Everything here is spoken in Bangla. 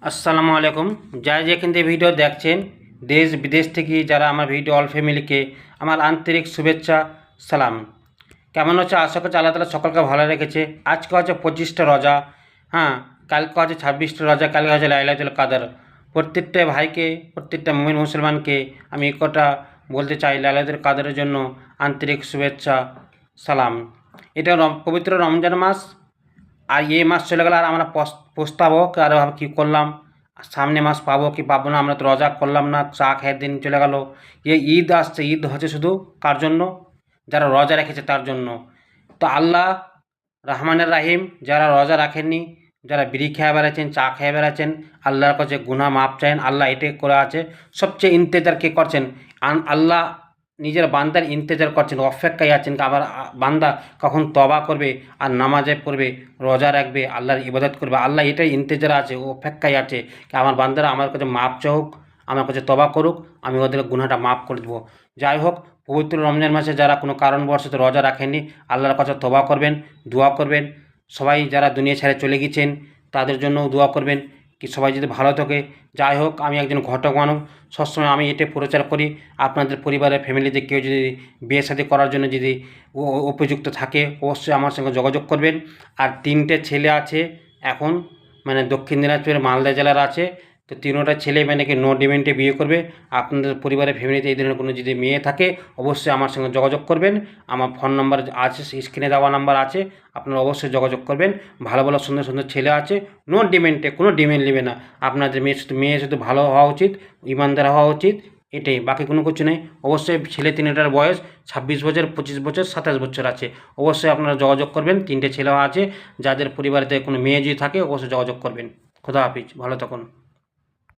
আসসালামু আলাইকুম। যারা যেখান থেকে ভিডিও দেখছেন, দেশ বিদেশ থেকে যারা আমার ভিডিও অল ফ্যামিলিকে আমার আন্তরিক শুভেচ্ছা সালাম। কেমন হচ্ছে? আশা করছি আল্লাহ তাআলা সকলকে ভালো রেখেছে। আজকে হচ্ছে 25টা রোজা, হ্যাঁ, কালকে হচ্ছে 26টা রোজা, কালকে হচ্ছে লাইলাতুল কাদর। প্রত্যেকটা ভাইকে, প্রত্যেকটা মুমিন মুসলমানকে আমি এই কথা বলতে চাই, লাইলাতুল কাদরের জন্য আন্তরিক শুভেচ্ছা সালাম। এটা পবিত্র রমজান মাস, আর এই মাস চলে গেলে আর আমরা পস্তাবো আর কী করলাম, সামনে মাস পাবো কি পাবো না, আমরা তো রোজা করলাম না, চা খেয়ে দিন চলে গেল। এই ঈদ আসছে, ঈদ হচ্ছে শুধু কার জন্য? যারা রোজা রেখেছে তার জন্য। তো আল্লাহ রহমানের রাহিম, যারা রোজা রাখেননি, যারা বিড়ি খেয়ে বেড়াচ্ছেন, চা খেয়ে বেড়াচ্ছেন, আল্লাহর কাছে গুনাহ মাপ চান। আল্লাহ এটাই করে আছে। সবচেয়ে ইন্তেজার কে করছেন? আল্লাহ নিজের বান্দার ইন্তেজার করছেন, অপেক্ষায় আছেন আবার বান্দা কখন তবা করবে আর নামাজে পড়বে, রোজা রাখবে, আল্লাহর ইবাদত করবে। আল্লাহ এটাই ইন্তেজার আছে, অপেক্ষায় আছে কি আমার বান্দারা আমার কাছে মাপ চাহুক, আমার কাছে তবা করুক, আমি ওদের গুনাহটা মাফ করে দেবো। যাই হোক, পবিত্র রমজান মাসে যারা কোনো কারণবশত রোজা রাখেননি, আল্লাহর কাছে তবা করবেন, দোয়া করবেন। সবাই যারা দুনিয়া ছেড়ে চলে গেছেন তাদের জন্যও দোয়া করবেন কি সবাই যদি ভালো থাকে। যাই হোক, আমি একজন ঘটক মানব, সবসময় আমি এটাই প্রচার করি, আপনাদের পরিবারের ফ্যামিলিতে কেউ যদি বিয়ে শাদী করার জন্য যদি উপযুক্ত থাকে অবশ্যই আমার সঙ্গে যোগাযোগ করবেন। আর 3টে ছেলে আছে এখন, মানে দক্ষিণ দিনাজপুরের মালদা জেলার আছে। তো 3টা ছেলে মানে কি নো ডিমেন্টে বিয়ে করবে। আপনাদের পরিবারের ফ্যামিলিতে এই ধরনের কোনো যদি মেয়ে থাকে অবশ্যই আমার সঙ্গে যোগাযোগ করবেন। আমার ফোন নাম্বার আছে, স্ক্রিনে দেওয়া নাম্বার আছে, আপনারা অবশ্যই যোগাযোগ করবেন। ভালো ভালো সুন্দর সুন্দর ছেলে আছে, নো ডিমেন্টে, কোনো ডিমেন্ট নেবে না। আপনাদের মেয়ে শুধু ভালো হওয়া উচিত, ইমানদার হওয়া উচিত, এটাই, বাকি কোনো কিছু নেই। অবশ্যই ছেলে 3টার বয়স 26 বছর, 25 বছর, 27 বছর আছে। অবশ্যই আপনারা যোগাযোগ করবেন। 3টে ছেলেও আছে, যাদের পরিবারেতে কোনো মেয়ে যদি থাকে অবশ্যই যোগাযোগ করবেন। খোদা হাফিজ, ভালো থাকুন।